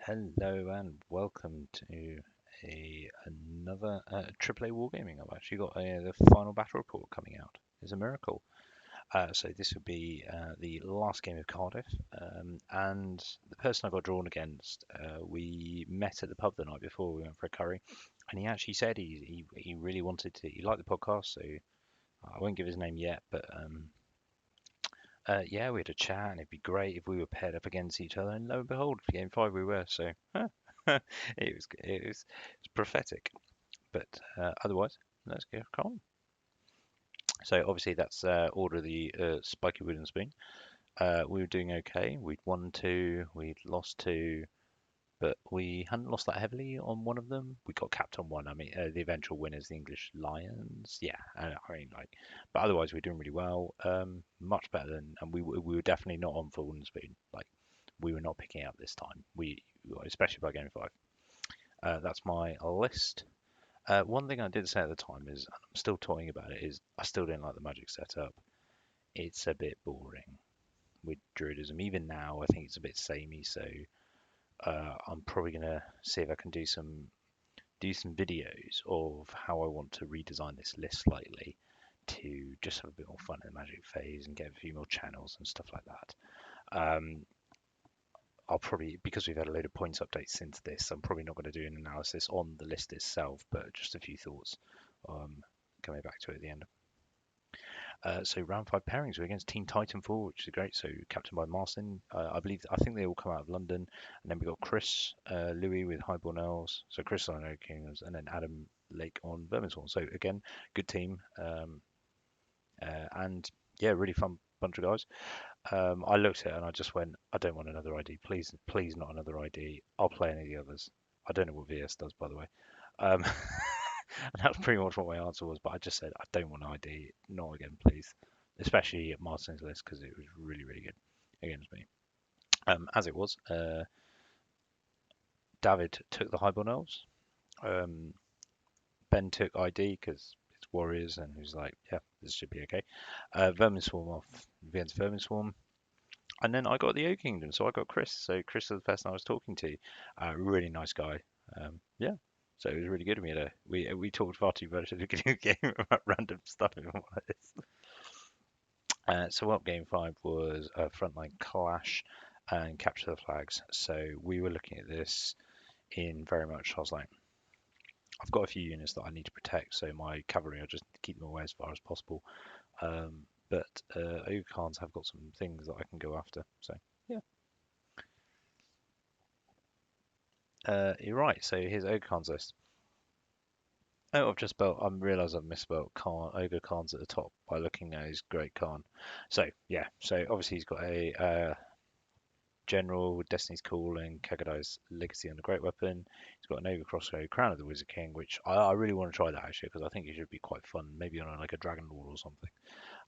Hello and welcome to another AAA Wargaming. I've actually got the final battle report coming out. It's a miracle. So this would be the last game of Cardiff, and the person I got drawn against, we met at the pub the night before. We went for a curry, and he actually said he really wanted to. He liked the podcast, so I won't give his name yet, but yeah, we had a chat, and it'd be great if we were paired up against each other. And lo and behold, for game five we were. So it was prophetic. But otherwise, let's go on. So obviously that's Order of the Spiky Wooden Spoon. We were doing okay. We'd won two, we'd lost two, but we hadn't lost that heavily on one of them. We got capped on one. I mean, the eventual winners, the English Lions. Yeah, I mean, like, but otherwise we're doing really well. Much better than, and we were definitely not on full wooden spoon. Like, we were not picking up this time. Especially by game five. That's my list. One thing I did say at the time is, and I'm still talking about it, is I still didn't like the magic setup. It's a bit boring with Druidism. Even now, I think it's a bit samey. So I'm probably gonna see if I can do some videos of how I want to redesign this list slightly to just have a bit more fun in the Magic phase and get a few more channels and stuff like that. Um, I'll probably, because we've had a load of points updates since this, I'm probably not going to do an analysis on the list itself, but just a few thoughts coming back to it at the end. So round five pairings, we're against Team Titanfall, which is great. So captained by Marcin. I think they all come out of London. And then we got Chris, Louis with Highborn Elves. So Chris on Oak Kings, and then Adam Lake on Vermishorn. So again, good team. And yeah, really fun bunch of guys. I looked at it and I just went, I don't want another ID. Please, please, not another ID. I'll play any of the others. I don't know what VS does, by the way. Um, and that's pretty much what my answer was. But I just said, I don't want an ID. Not again, please. Especially at Martin's list because it was really, really good against me. As it was, David took the Highborn Elves. Um, Ben took ID because it's Warriors and he was like, yeah, this should be okay. Vermin Swarm off against Vermin Swarm. And then I got the O Kingdom, so I got Chris. So Chris was the person I was talking to. Really nice guy. Yeah, so it was really good. We talked far too much at the beginning of the game about random stuff and all like this. So up game five was a frontline clash and capture the flags. So we were looking at this in very much. I was like, I've got a few units that I need to protect, so my cavalry I just keep them away as far as possible. But Ogre Khans have got some things that I can go after. So yeah. You're right. So here's Ogre Khan's list. Oh, I've just spelled. I realise I've misspelled Khan. Ogre Khan's at the top by looking at his Great Khan. So yeah. So obviously he's got a General with Destiny's Calling, Kagadai's Legacy and the Great Weapon. He's got an Ogre Crossbow, Crown of the Wizard King, which I really want to try that actually because I think it should be quite fun. Maybe on like a Dragon Lord or something.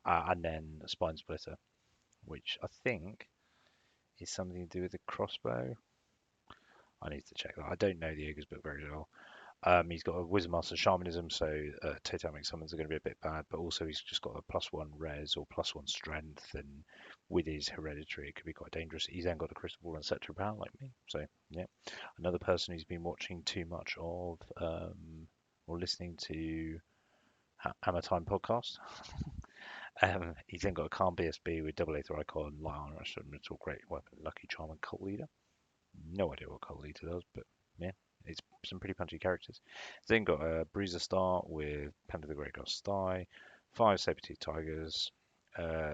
And then a Spine Splitter, which I think is something to do with the crossbow. I need to check that. I don't know the Ogre's book very well. He's got a Wizard Master Shamanism, so totemic summons are going to be a bit bad, but also he's just got a +1 res or +1 strength, and with his hereditary, it could be quite dangerous. He's then got a Crystal Ball and Scepter of Power like me, so yeah. Another person who's been watching too much of or listening to Hammer Time podcast. He's then got a Khan BSB with double Aether Icon, Light Armor, Mental Great Weapon, Lucky Charm, and Cult Leader. No idea what Cult Leader does, but yeah, it's some pretty punchy characters. Then got a Bruiser Star with Pen of the Great God's Thigh, 5 Saber-Tooth Tigers,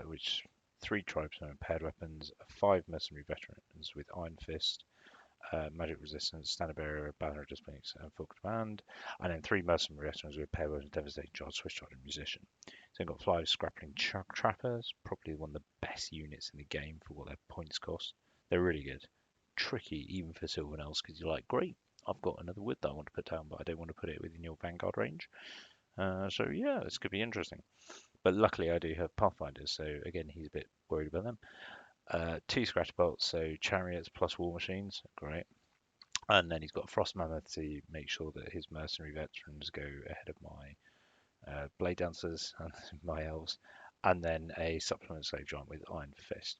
which 3 tribesmen and paired weapons, 5 mercenary veterans with Iron Fist, Magic Resistance, Standard Barrier, Banner of Displays, and Full Command, and then 3 mercenary veterans with paired weapons, Devastating Charge, Swiss Charge, and Musician. Then got 5 Scrapping Trappers, probably one of the best units in the game for what their points cost. They're really good. Tricky even for Sylvanels because you're like, great, I've got another wood that I want to put down, but I don't want to put it within your Vanguard range. So yeah, this could be interesting. But luckily I do have Pathfinders, so again, he's a bit worried about them. 2 Scratch Bolts, so Chariots plus War Machines, great. And then he's got Frost Mammoth to make sure that his mercenary veterans go ahead of my Blade Dancers and my Elves. And then a Supplement Slave Giant with Iron Fist.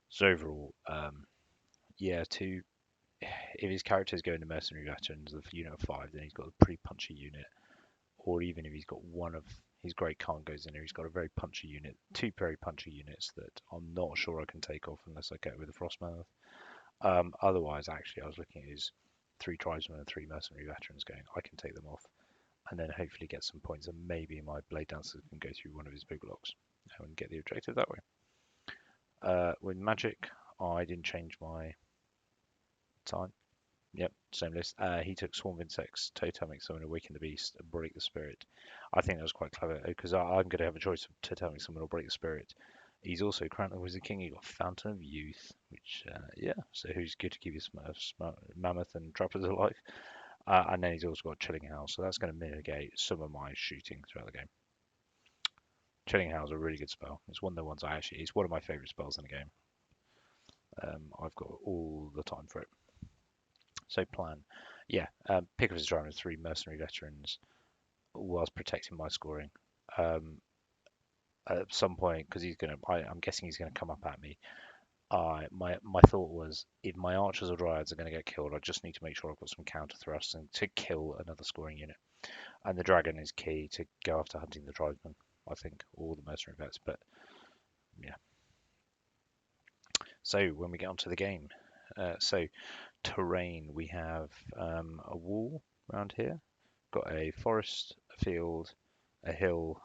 So overall, yeah, if his character's going to mercenary veterans of unit of 5, then he's got a pretty punchy unit. Or even if he's got one of his Great Khan goes in there, he's got a very punchy unit, two very punchy units that I'm not sure I can take off unless I get with the Frost Mammoth. Otherwise, actually, I was looking at his 3 tribesmen and 3 mercenary veterans going, I can take them off and then hopefully get some points, and maybe my Blade Dancer can go through one of his big blocks and get the objective that way. With magic, I didn't change my time. Yep, same list. He took Swarm of Insects, Totemic Summon, Awaken the Beast, and Break the Spirit. I think that was quite clever because I'm going to have a choice of Totemic Summon or Break the Spirit. He's also Crowned Wizard King. He got Fountain of Youth, which, yeah, so who's good to keep his Mammoth and Trappers alive. And then he's also got Chilling House, so that's going to mitigate some of my shooting throughout the game. Chilling House is a really good spell. It's one of the ones it's one of my favourite spells in the game. I've got all the time for it. So plan, yeah, pick up his driver with 3 mercenary veterans whilst protecting my scoring. At some point, because I'm guessing he's gonna come up at me. My thought was, if my archers or dryads are gonna get killed, I just need to make sure I've got some counter thrusts and to kill another scoring unit. And the dragon is key to go after hunting the tribesmen, I think, or the mercenary vets. But yeah. So when we get onto the game, so terrain, we have a wall around here, got a forest, a field, a hill,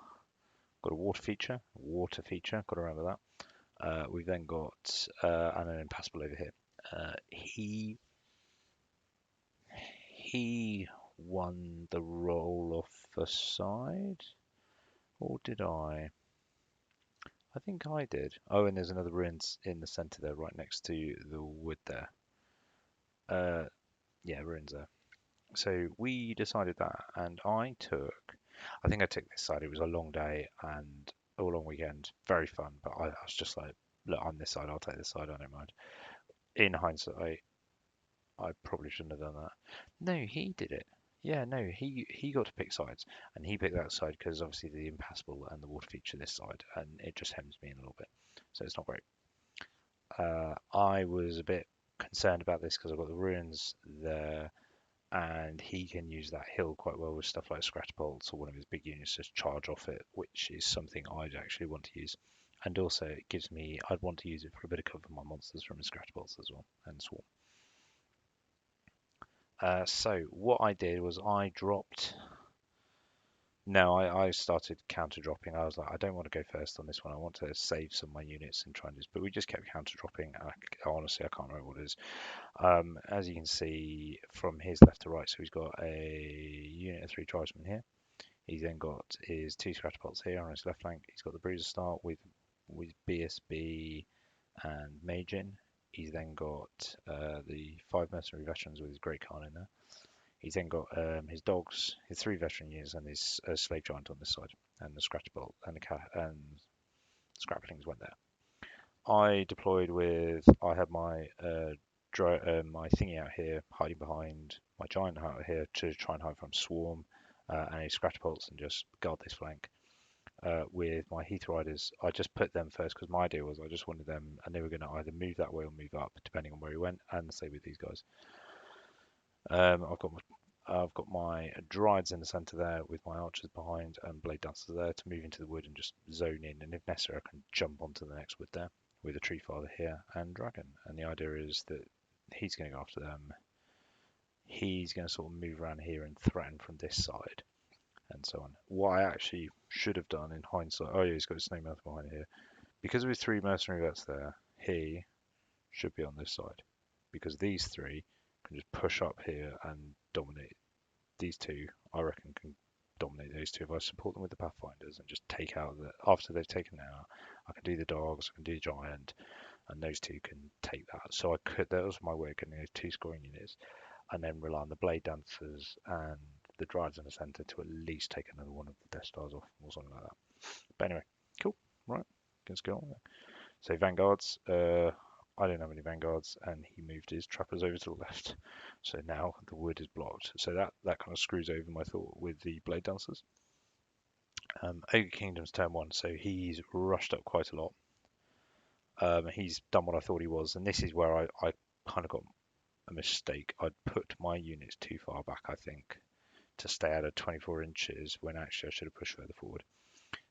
got a water feature, got to remember that. We've then got and an impassable over here. He won the roll off the side, or did I? I think I did. Oh, and there's another ruins in the center there, right next to the wood there. Yeah, ruins there. So we decided that, and I think I took this side. It was a long day and a long weekend, very fun. But I was just like, look, I'm this side. I'll take this side. I don't mind. In hindsight, I probably shouldn't have done that. No, he did it. Yeah, no, he got to pick sides, and he picked that side because obviously the impassable and the water feature this side, and it just hems me in a little bit, so it's not great. I was a bit concerned about this because I've got the ruins there, and he can use that hill quite well with stuff like scratch bolts or one of his big units to charge off it, which is something I'd actually want to use. And also, I'd want to use it for a bit of cover for my monsters from the scratch bolts as well, and swarm. So what I did was I dropped. No, I started counter dropping. I was like, I don't want to go first on this one. I want to save some of my units and try and just. But we just kept counter dropping. Honestly, I can't remember what it is. As you can see from his left to right, so he's got a unit of 3 tribesmen here. He's then got his 2 scratch pots here on his left flank. He's got the bruiser start with BSB and Magin. He's then got the 5 mercenary veterans with his Great Khan in there. He's then got his dogs, his 3 veteran units, and his slave giant on this side, and the scratch bolt and the scraplings went there. I deployed I had my my thingy out here, hiding behind my giant out here to try and hide from swarm and any scratch bolts and just guard this flank. With my Heath Riders, I just put them first because my idea was I just wanted them, and they were going to either move that way or move up depending on where he went, and the same with these guys. I've got my Dryads in the centre there with my archers behind and blade dancers there to move into the wood and just zone in, and if necessary I can jump onto the next wood there with a tree father here and dragon. And the idea is that he's going to go after them. He's going to sort of move around here and threaten from this side and so on. What I actually should have done in hindsight, oh yeah, he's got his snowmouth behind here. Because of his 3 mercenary vets there, he should be on this side. Because these 3 can just push up here and dominate. These 2, I reckon, can dominate those 2 if I support them with the Pathfinders and just take out after they've taken out, I can do the dogs, I can do the giant, and those 2 can take that. So that was my way of getting those 2 scoring units, and then rely on the blade dancers and the drives in the center to at least take another one of the Death Stars off or something like that. But anyway, cool, right, let's go on. So vanguards, I didn't have any vanguards, and he moved his trappers over to the left. So now the wood is blocked. So that kind of screws over my thought with the blade dancers. Ogre Kingdom's turn 1, so he's rushed up quite a lot. He's done what I thought he was, and this is where I kind of got a mistake. I'd put my units too far back, I think, to stay out of 24 inches when actually I should have pushed further forward.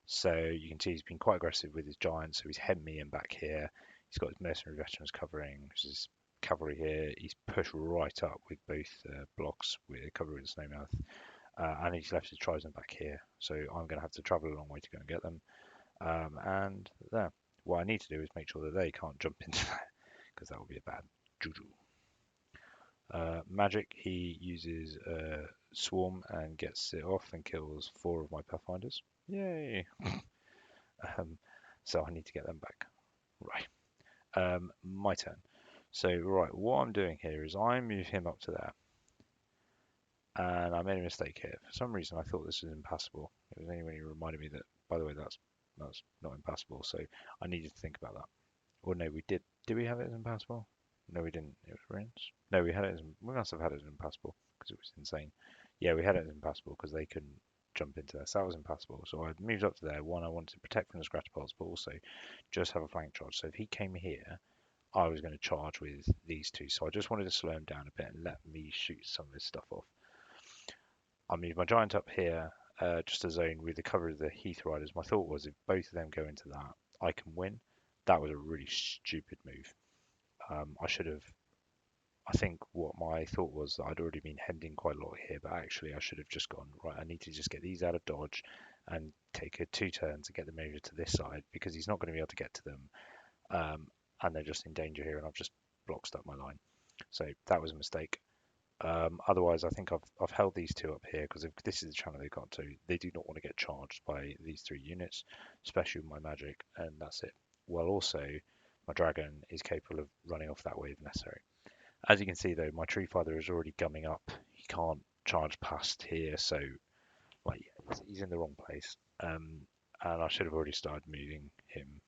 So you can see he's been quite aggressive with his giants, so he's hemmed me in back here. He's got his mercenary veterans covering, which is cavalry here. He's pushed right up with both blocks with cover with the snowmouth, and he's left his tribesmen back here. So I'm going to have to travel a long way to go and get them. And there, what I need to do is make sure that they can't jump into that, because that would be a bad juju. Magic, he uses Swarm and gets it off and kills 4 of my Pathfinders. Yay! So I need to get them back. Right. My turn. So, right, what I'm doing here is I move him up to there. And I made a mistake here. For some reason, I thought this was impassable. It was only when you reminded me that, by the way, that's not impassable. So I needed to think about that. Or no, we did. Did we have it as impassable? No, we didn't. It was ruins. No, we had it as. We must have had it as impassable because it was insane. Yeah, we had it as impassable because they couldn't jump into there. So that was impassable. So I moved up to there. One, I wanted to protect from the scratch pods, but also just have a flank charge. So if he came here, I was going to charge with these two. So I just wanted to slow him down a bit and let me shoot some of his stuff off. I moved my giant up here, just a zone with the cover of the Heath Riders. My thought was if both of them go into that, I can win. That was a really stupid move. I should have. I think what my thought was that I'd already been heading quite a lot here, but actually I should have just gone right. I need to just get these out of dodge and take a 2 turns to get them over to this side because he's not going to be able to get to them, and they're just in danger here, and I've just blocked up my line. So that was a mistake. Otherwise, I think I've held these two up here because if this is the channel they've got to, they do not want to get charged by these 3 units, especially with my magic, and that's it. Well, also, my dragon is capable of running off that way if necessary. As you can see, though, my tree father is already gumming up. He can't charge past here, so like he's in the wrong place. And I should have already started moving him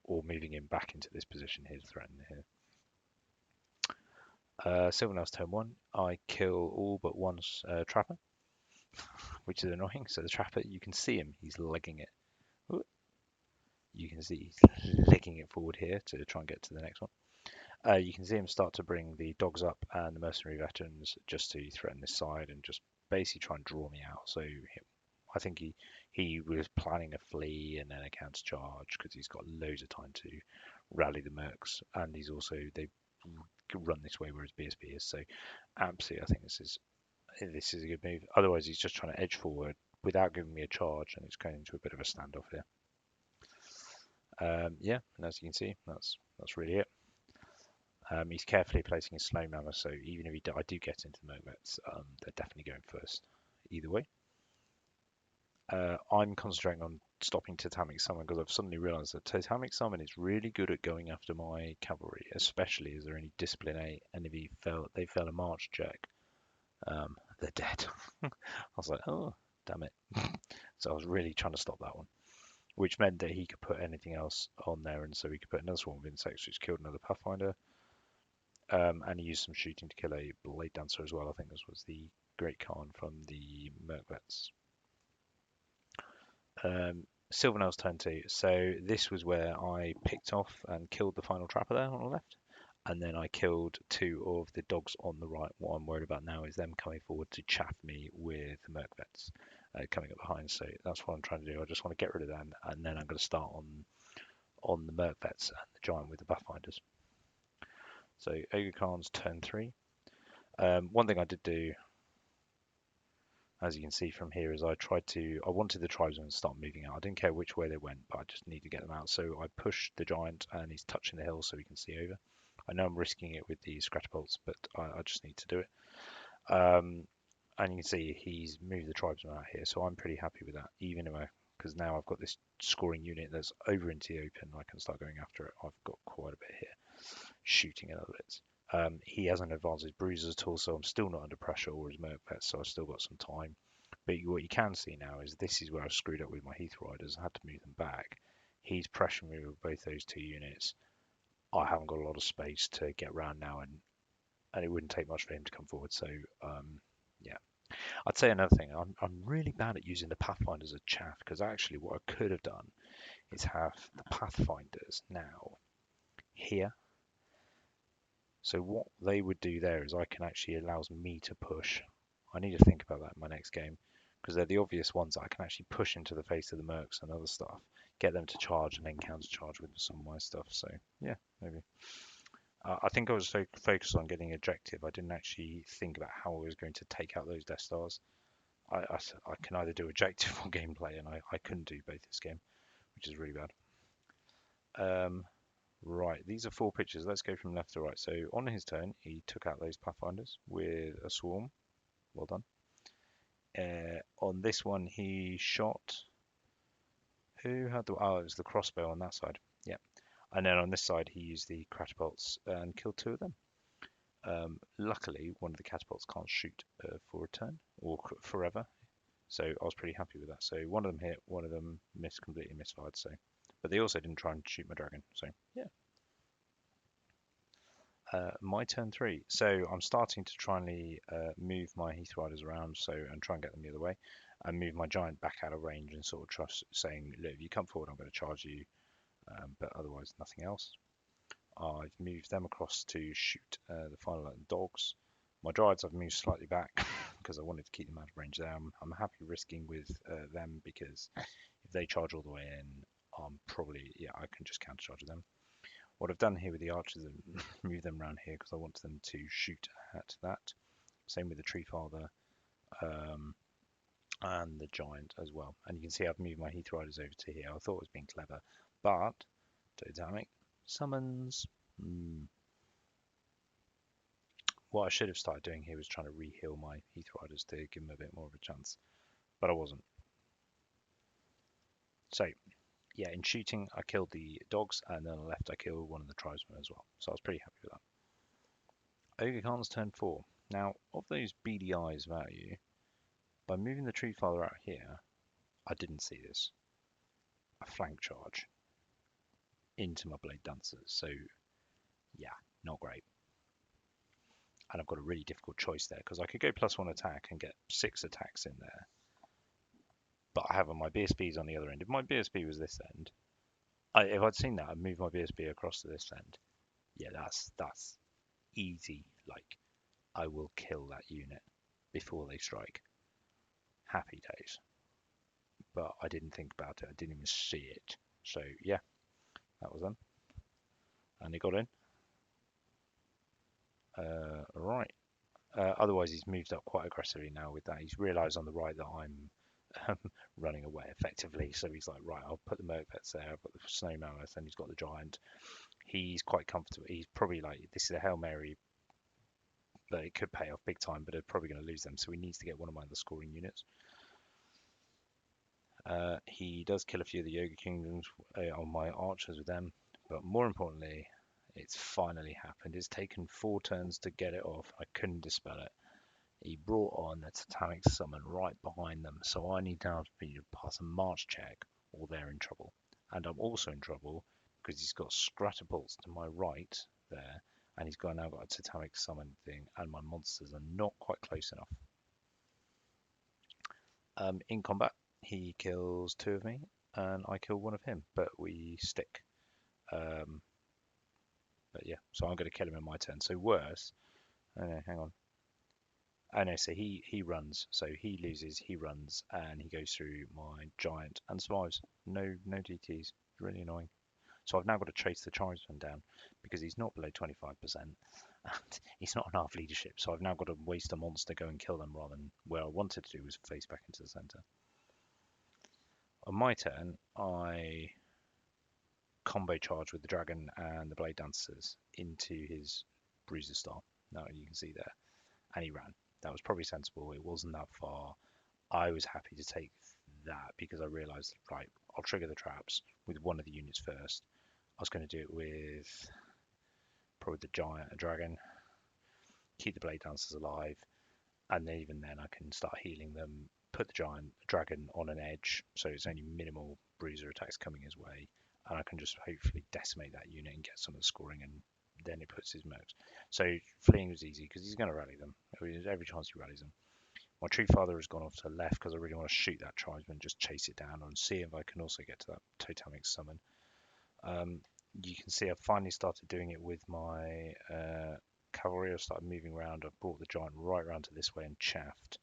or moving him back into this position here to threaten here. Silvernail's turn 1. I kill all but one trapper, which is annoying. So the trapper, you can see him. He's legging it. Ooh. You can see he's legging it forward here to try and get to the next one. You can see him start to bring the dogs up and the mercenary veterans just to threaten this side and just basically try and draw me out. So I think he was planning a flee and then a counter charge because he's got loads of time to rally the mercs, and he's also they run this way whereas BSP is. So absolutely, I think this is a good move. Otherwise, he's just trying to edge forward without giving me a charge, and it's going into a bit of a standoff here. Yeah, and as you can see, that's really it. He's carefully placing his slow mammoth, so even if I do get into the Mogmets, they're definitely going first, either way. I'm concentrating on stopping Totemic Summon because I've suddenly realised that Totemic Summon is really good at going after my cavalry, especially as they're only Discipline 8, and if they fail a March check, they're dead. I was like, oh, damn it. So I was really trying to stop that one, which meant that he could put anything else on there, and so he could put another swarm of insects, which killed another Pathfinder. And he used some shooting to kill a blade dancer as well. I think this was the Great Khan from the Merkvets. Silvernail's turn 2. So this was where I picked off and killed the final trapper there on the left. And then I killed 2 of the dogs on the right. What I'm worried about now is them coming forward to chaff me with the Merkvets coming up behind. So that's what I'm trying to do. I just want to get rid of them, and then I'm going to start on the Merkvets and the giant with the Pathfinders. So Ogre Khan's turn 3. One thing I did do, as you can see from here, is I wanted the tribesmen to start moving out. I didn't care which way they went, but I just need to get them out. So I pushed the giant, and he's touching the hill so he can see over. I know I'm risking it with the scratch bolts, but I just need to do it. And you can see he's moved the tribesmen out here, so I'm pretty happy with that, even because now I've got this scoring unit that's over into the open. I can start going after it. I've got quite a bit here, shooting at other bits. He hasn't advanced his bruisers at all, so I'm still not under pressure, or his Merkvets, so I've still got some time. But what you can see now is this is where I've screwed up with my Heath Riders. I had to move them back. He's pressuring me with both those 2 units. I haven't got a lot of space to get around now, and it wouldn't take much for him to come forward. So, yeah. I'd say another thing, I'm really bad at using the Pathfinders as chaff, because actually what I could have done is have the Pathfinders now here, So what they would do there is I can actually allows me to push. I need to think about that in my next game because they're the obvious ones that I can actually push into the face of the mercs and other stuff, get them to charge and then counter charge with some of my stuff. So yeah, maybe. I think I was so focused on getting objective, I didn't actually think about how I was going to take out those Death Stars. I can either do objective or gameplay, and I couldn't do both this game, which is really bad. Right, these are four pictures. Let's go from left to right. So on his turn, he took out those Pathfinders with a swarm. Well done. On this one, he shot. Who had the? Oh, it was the crossbow on that side. Yeah. And then on this side, he used the catapults and killed two of them. Luckily, one of the catapults can't shoot for a turn or forever, so I was pretty happy with that. So one of them hit, one of them completely misfired. So, but they also didn't try and shoot my dragon. So yeah. My turn three. So I'm starting to try and move my Heath Riders around, and try and get them the other way, and move my giant back out of range and sort of trust, saying, look, if you come forward, I'm going to charge you, but otherwise nothing else. I've moved them across to shoot the final dogs. My Dryads I've moved slightly back because I wanted to keep them out of range there. I'm happy risking with them because if they charge all the way in, I can just counter charge them. What I've done here with the archers is move them around here because I want them to shoot at that. Same with the Tree Father and the Giant as well. And you can see I've moved my Heath Riders over to here. I thought it was being clever, but totemic summons. What I should have started doing here was trying to re-heal my Heath Riders to give them a bit more of a chance, but I wasn't. So yeah, in shooting, I killed the dogs, and then on the left, I killed one of the tribesmen as well. So I was pretty happy with that. Ogre Khan's turn 4. Now, of those beady eyes value, by moving the Tree Father out here, I didn't see this. A flank charge into my Blade Dancers. So yeah, not great. And I've got a really difficult choice there because I could go +1 attack and get 6 attacks in there. But I have my BSBs on the other end. If my BSB was this end, if I'd seen that, I'd move my BSB across to this end. Yeah, that's easy. Like, I will kill that unit before they strike. Happy days. But I didn't think about it. I didn't even see it. So yeah, that was them. And they got in. Right. Otherwise, he's moved up quite aggressively now with that. He's realised on the right that I'm running away effectively. So he's like, right, I'll put the Merc Pets there. I've got the Snow Mammoth, and he's got the Giant. He's quite comfortable. He's probably like, this is a Hail Mary, but it could pay off big time, but they're probably going to lose them. So he needs to get one of my other scoring units. He does kill a few of the Yoga Kingdoms on my archers with them, but more importantly, it's finally happened. It's taken 4 turns to get it off. I couldn't dispel it. He brought on the Totemic Summon right behind them, so I need now to pass a March check, or they're in trouble. And I'm also in trouble because he's got Scratapults to my right there, and he's now got a Totemic Summon thing, and my monsters are not quite close enough. In combat, he kills 2 of me, and I kill 1 of him, but we stick. But yeah, so I'm going to kill him in my turn. So worse. Oh no, hang on. Oh no, so he runs. So he loses, he runs, and he goes through my giant and survives. No DTs. Really annoying. So I've now got to chase the tribesman down because he's not below 25%. And he's not enough leadership. So I've now got to waste a monster, go and kill them rather than where I wanted to do was face back into the center. On my turn, I combo charge with the dragon and the blade dancers into his bruiser star. Now you can see there, and he ran. That was probably sensible. It wasn't that far. I was happy to take that because I realized, right, I'll trigger the traps with one of the units first. I was going to do it with probably the giant, a dragon, keep the blade dancers alive, and then even then I can start healing them, put the giant dragon on an edge, so it's only minimal bruiser attacks coming his way, and I can just hopefully decimate that unit and get some of the scoring, and then it puts his mercs. So fleeing was easy because he's going to rally them. Every chance he rallies them. My Tree Father has gone off to the left because I really want to shoot that tribesman, just chase it down and see if I can also get to that Totemic Summon. You can see I've finally started doing it with my cavalry. I started moving around. I've brought the giant right round to this way and chaffed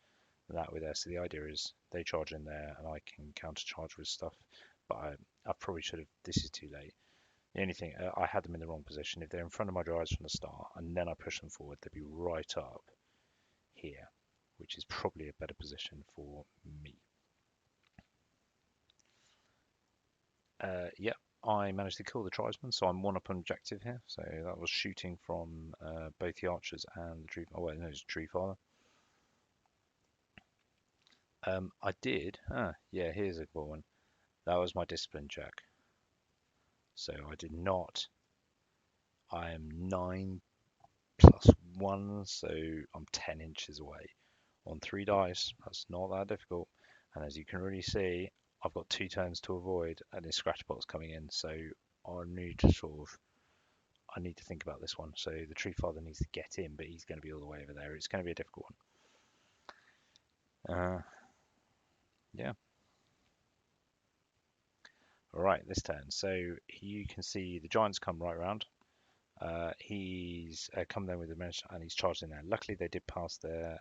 that with there. So the idea is they charge in there and I can counter charge with stuff. But I probably should have. This is too late. The only thing, I had them in the wrong position. If they're in front of my dryads from the start and then I push them forward, they'd be right up here, which is probably a better position for me. Yep, I managed to kill the tribesman, so I'm one up on objective here. So that was shooting from both the archers and the tree. Oh wait, no, it's tree father. I did. Yeah, here's a cool one. That was my discipline check. So I did not. I am 9+1, so I'm 10 inches away on 3 dice. That's not that difficult. And as you can really see, I've got 2 turns to avoid and this scratch box coming in. So I need to I need to think about this one. So the tree father needs to get in, but he's going to be all the way over there. It's going to be a difficult one. Yeah. All right, this turn. So you can see the giants come right around. He's come down with the menace and he's charged in there. Luckily, they did pass their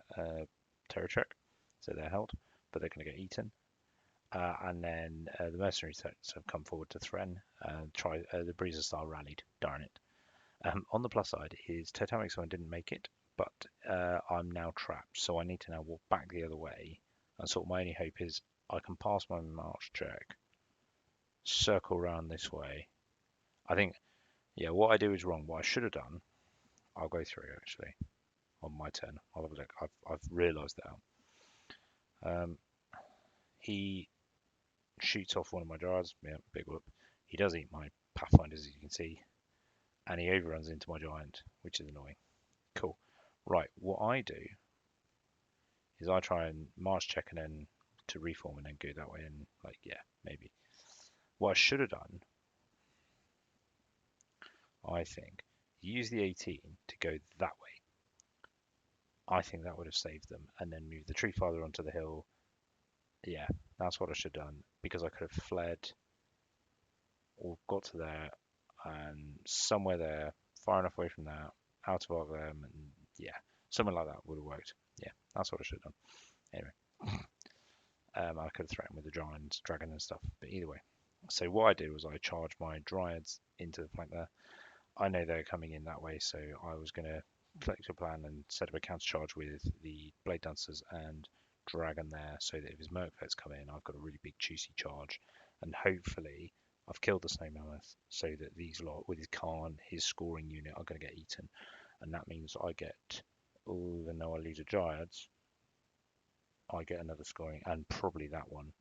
terror check, so they're held, but they're going to get eaten. And then the mercenary sets have come forward to threaten. The Breezer Star rallied. Darn it. On the plus side, his totemic zone didn't make it, but I'm now trapped, so I need to now walk back the other way. And sort of my only hope is I can pass my march check, circle around this way. I think, yeah, what I do is wrong. What I should have done, I'll go through actually on my turn. I'll have a look. I've realised that. He shoots off one of my jars. Yeah, big whoop. He does eat my pathfinders, as you can see, and he overruns into my giant, which is annoying. Cool. Right, what I do is I try and march check and then to reform and then go that way and like, yeah, maybe. What I should have done, I think, use the 18 to go that way. I think that would have saved them and then move the tree father onto the hill. Yeah, that's what I should have done because I could have fled or got to there and somewhere there, far enough away from that, out of our them, and yeah, something like that would have worked. Yeah, that's what I should have done. Anyway, I could have threatened with the giant dragon and stuff, but either way. So what I did was I charged my dryads into the flank there. I know they're coming in that way, so I was going to collect a plan and set up a counter charge with the blade dancers and dragon there, so that if his merc vets come in, I've got a really big juicy charge, and hopefully I've killed the snow mammoth, so that these lot with his Khan, his scoring unit, are going to get eaten, and that means I get, even though I lose a Dryads, I get another scoring, and probably that one,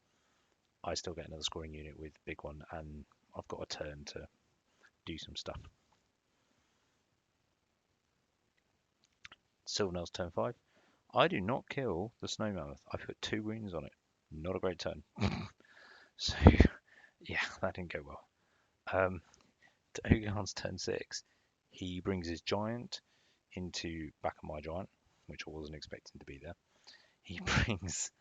I still get another scoring unit with big one, and I've got a turn to do some stuff. Silvernail's turn 5. I do not kill the snow mammoth. I put 2 wounds on it. Not a great turn. So, yeah, that didn't go well. To Ogar's turn 6, he brings his giant into back of my giant, which I wasn't expecting to be there. He brings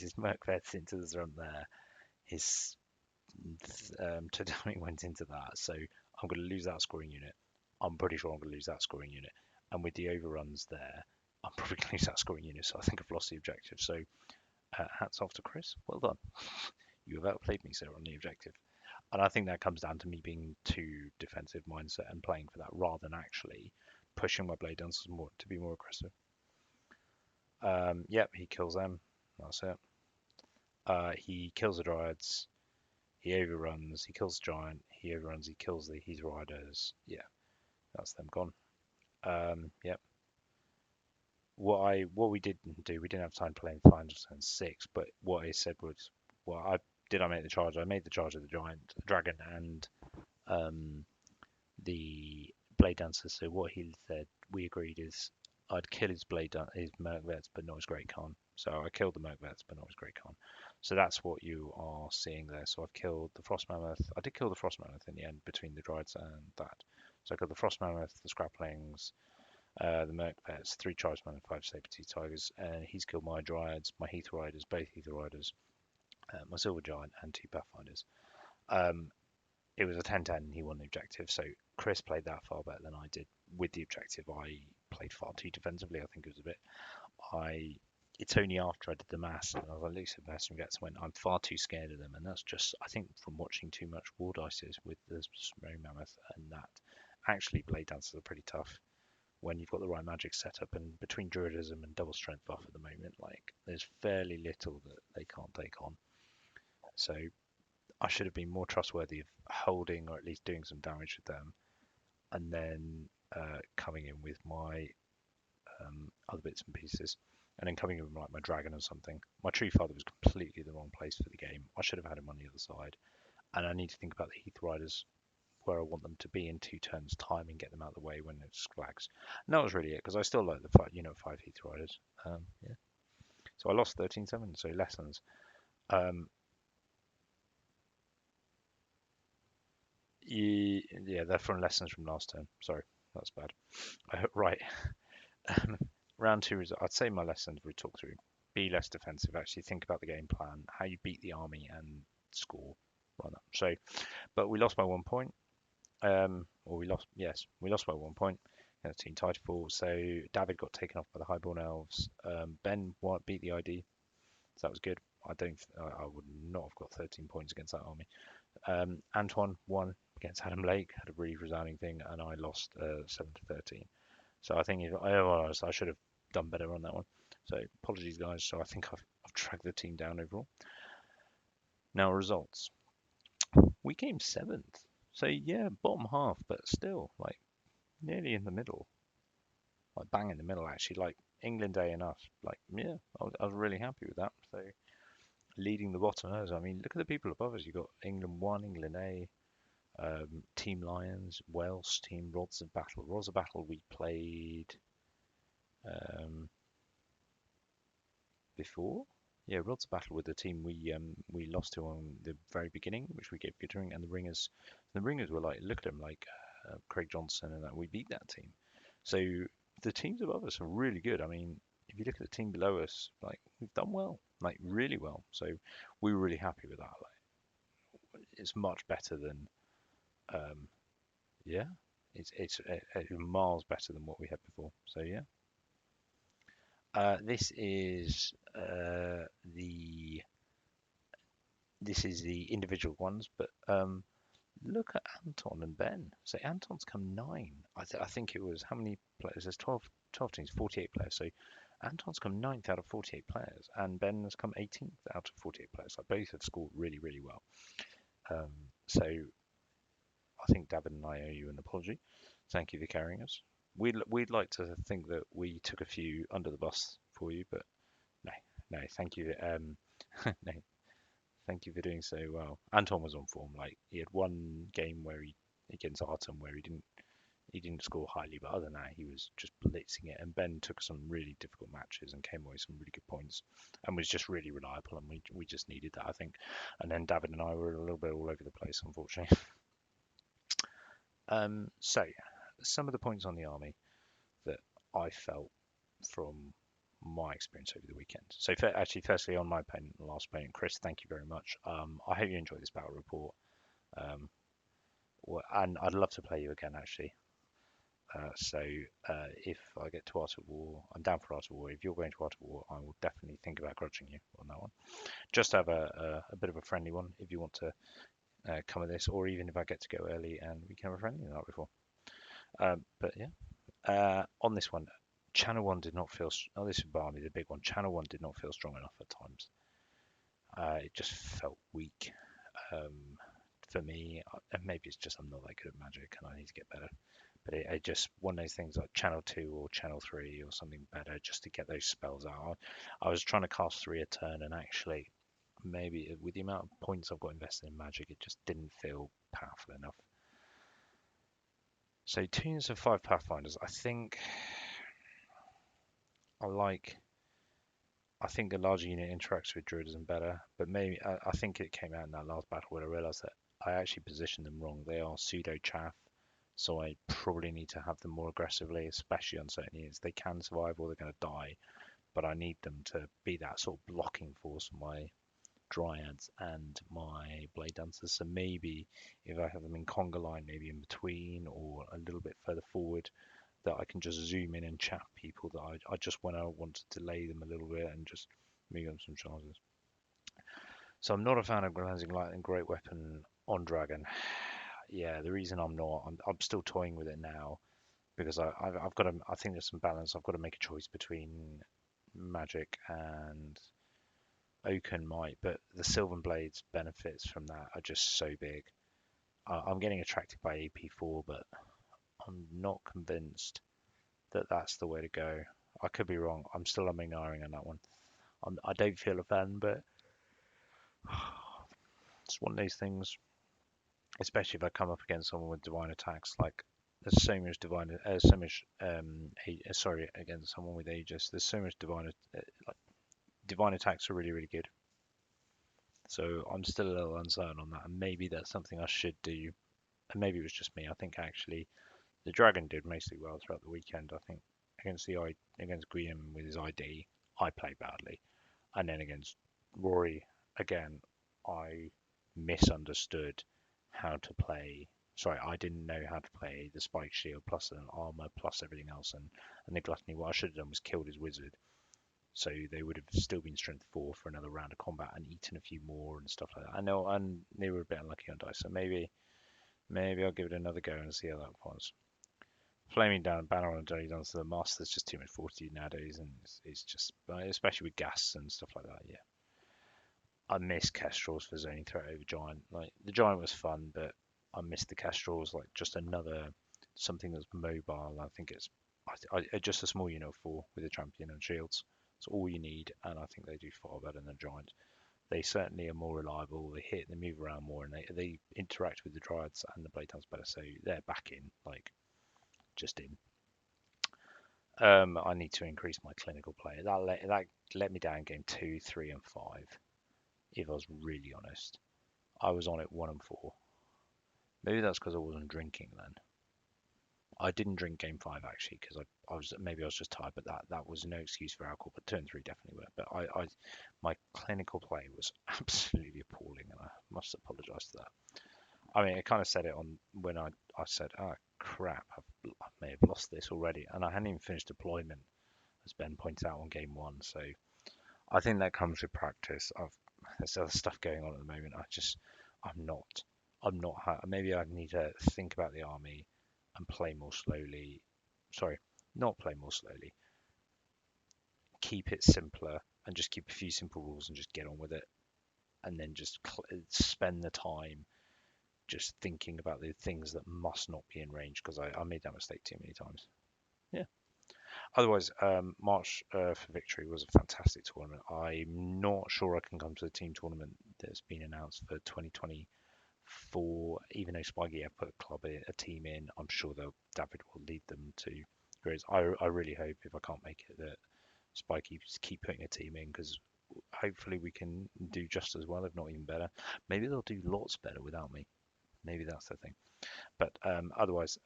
his merc vets into the front there. His totemic went into that, so I'm going to lose that scoring unit. I'm pretty sure I'm going to lose that scoring unit. And with the overruns there, I'm probably going to lose that scoring unit, so I think I've lost the objective. So hats off to Chris. Well done. You have outplayed me, sir, on the objective. And I think that comes down to me being too defensive mindset and playing for that rather than actually pushing my blade dancers more to be more aggressive. Yep, he kills them. That's it. He kills the dryads. He overruns. He kills the giant. He overruns. He kills his riders. Yeah, that's them gone. Yep. What we didn't do, we didn't have time to play in Final Turn 6, but what I said was, well, I make the charge. I made the charge of the giant dragon and the blade dancer. So what he said, we agreed is I'd kill his merc vets, but not his great Khan. So I killed the merc vets, but not his great Khan. So that's what you are seeing there. So I've killed the frost mammoth. I did kill the frost mammoth in the end between the dryads and that. So I killed the frost mammoth, the scraplings, the merc vets, 3 tribesmen and 5 saber-tooth tigers, and he's killed my dryads, my heath riders, both heath riders, my silver giant, and 2 pathfinders. It was a 10-10. He won the objective, so Chris played that far better than I did. with the objective, I played far too defensively. I think it was a bit. I It's only after I did the maths and I was like, Lucifer and Vets went, I'm far too scared of them, and that's just I think from watching too much War Dices with the Snow Mammoth, and that actually Blade Dancers are pretty tough when you've got the right magic set up, and between Druidism and double strength buff at the moment, like there's fairly little that they can't take on. So I should have been more trustworthy of holding or at least doing some damage with them, and then coming in with my other bits and pieces, and then coming in with like my dragon or something. My Tree Father was completely the wrong place for the game. I should have had him on the other side, and I need to think about the Heath Riders where I want them to be in 2 turns time and get them out of the way when it's flags. And that was really it because I still like the five Heath Riders. Yeah. So I lost 13-7. So lessons. Um, yeah, they're from lessons from last turn. Sorry, that's bad. Right. Round two is, I'd say my lessons we talked through. Be less defensive. Actually think about the game plan, how you beat the army and score. Run up. So, but we lost by 1 point. Or we lost by 1 point. Team Titanfall. So David got taken off by the Highborn Elves. Ben beat the ID, so that was good. I would not have got 13 points against that army. Antoine won against Adam Lake, had a really resounding thing, and I lost 7-13. So I think I should have done better on that one. So apologies, guys. So I think I've dragged the team down overall. Now results. We came 7th. So yeah, bottom half, but still like nearly in the middle, like bang in the middle actually. Like England A and us. Like yeah, I was really happy with that. So leading the bottomers. I mean, look at the people above us. You got England 1, England A, Team Lions, Wales Team Rods of Battle. Rods of Battle we played before. Yeah, Rods of Battle with the team we lost to on the very beginning, which we gave good ring, and the Ringers. The Ringers were like, look at them, like Craig Johnson and that. We beat that team. So the teams above us are really good. I mean, if you look at the team below us, like we've done well, like really well. So we were really happy with that. Like, it's much better than, um, yeah, it's miles better than what we had before. So yeah. This is the individual ones, but look at Anton and Ben. So Anton's come 9. I think it was how many players? There's 12 teams, 48 players. So Anton's come 9th out of 48 players, and Ben has come 18th out of 48 players. Like both have scored really, really well. So I think David and I owe you an apology. Thank you for carrying us. We'd like to think that we took a few under the bus for you, but no, no, thank you. No, thank you for doing so well. Anton was on form. Like he had one game where he against Artem where he didn't score highly, but other than that, he was just blitzing it. And Ben took some really difficult matches and came away with some really good points, and was just really reliable. And we just needed that, I think. And then David and I were a little bit all over the place, unfortunately. So some of the points on the army that I felt from my experience over the weekend. So actually, firstly, on my opponent, the last opponent, Chris, thank you very much. I hope you enjoyed this battle report. Um, and I'd love to play you again, actually. So if I get to Art of War, I'm down for Art of War. If you're going to Art of War, I will definitely think about grudging you on that one. Just have a bit of a friendly one if you want to come with this, or even if I get to go early and we can have a friendly night before. But yeah, on this one, Channel 1 did not feel. Oh, this is Barney, the big one. Channel 1 did not feel strong enough at times. It just felt weak for me. And maybe it's just I'm not that good at Magic and I need to get better. But it just one of those things like Channel 2 or Channel 3 or something better just to get those spells out. I was trying to cast 3 a turn, and actually, maybe with the amount of points I've got invested in Magic, it just didn't feel powerful enough. So 2 units of 5 Pathfinders. I think the larger unit interacts with Druidism better, but maybe I think it came out in that last battle where I realised that I actually positioned them wrong. They are pseudo chaff, so I probably need to have them more aggressively, especially on certain units. They can survive or they're going to die, but I need them to be that sort of blocking force for my Dryads and my Blade Dancers. So maybe if I have them in conga line, maybe in between or a little bit further forward, that I can just zoom in and chat people that I just when I want to delay them a little bit and just move up some chances. So I'm not a fan of glancing light and great weapon on dragon. Yeah, the reason I'm not, I'm still toying with it now because I've got to. I think there's some balance. I've got to make a choice between magic and Oaken might, but the Sylvan Blades benefits from that are just so big. I'm getting attracted by AP4, but I'm not convinced that that's the way to go. I could be wrong. I'm still umming and ahhing on that one. I don't feel a fan, but it's one of those things. Especially if I come up against someone with divine attacks, like there's so much divine, so much sorry, against someone with Aegis. There's so much like divine attacks are really good. So I'm still a little uncertain on that, and maybe that's something I should do. And maybe it was just me. I think actually the dragon did mostly well throughout the weekend. I think against Guillaume with his ID, I played badly, and then against Rory again, I misunderstood how to play. Sorry, I didn't know how to play the spike shield plus an armor plus everything else, and the gluttony. What I should have done was killed his wizard, so they would have still been strength 4 for another round of combat and eaten a few more and stuff like that. I know, and they were a bit unlucky on dice, so maybe I'll give it another go and see how that was. Flaming down banner on a dirty dance to the master. There's just too much fortitude nowadays, and it's just especially with gas and stuff like that. Yeah, I miss Kestrels for zoning threat over Giant. Like the Giant was fun, but I missed the Kestrels. Like just another something that's mobile. I think it's just a small unit of 4 with a champion and shields. It's all you need, and I think they do far better than Giant. They certainly are more reliable. They hit, they move around more, and they interact with the Dryads and the Blade better. So they're back in, like just in. I need to increase my clinical play. That let me down game 2, 3, and 5. If I was really honest, I was on it 1 and 4. Maybe that's because I wasn't drinking then. I didn't drink game 5 actually because I was just tired, but that was no excuse for alcohol. But turn 3 definitely were. But my clinical play was absolutely appalling, and I must apologise for that. I mean, I kind of said it on when I said, "Oh crap, I may have lost this already," and I hadn't even finished deployment, as Ben pointed out on game 1. So I think that comes with practice. There's other stuff going on at the moment. I'm not, maybe I need to think about the army and play more slowly. Sorry, not play more slowly. Keep it simpler and just keep a few simple rules and just get on with it, and then just spend the time just thinking about the things that must not be in range because I made that mistake too many times. Yeah. Otherwise, March for Victory was a fantastic tournament. I'm not sure I can come to the team tournament that's been announced for 2024. Even though Spiky have put a team in, I'm sure David will lead them to great. I really hope if I can't make it that Spiky keep putting a team in because hopefully we can do just as well, if not even better. Maybe they'll do lots better without me. Maybe that's the thing. But otherwise,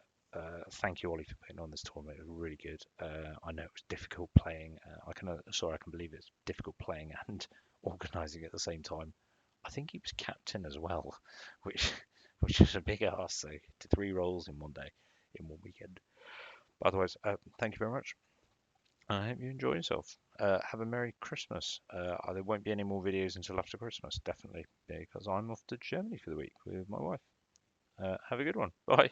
thank you, Ollie, for putting on this tournament. It was really good. I know it was difficult playing. I can believe it's difficult playing and organising at the same time. I think he was captain as well, which is a big ask. So to 3 roles in one day, in one weekend. But otherwise, thank you very much. I hope you enjoy yourself. Have a Merry Christmas. There won't be any more videos until after Christmas, definitely, because I'm off to Germany for the week with my wife. Have a good one. Bye.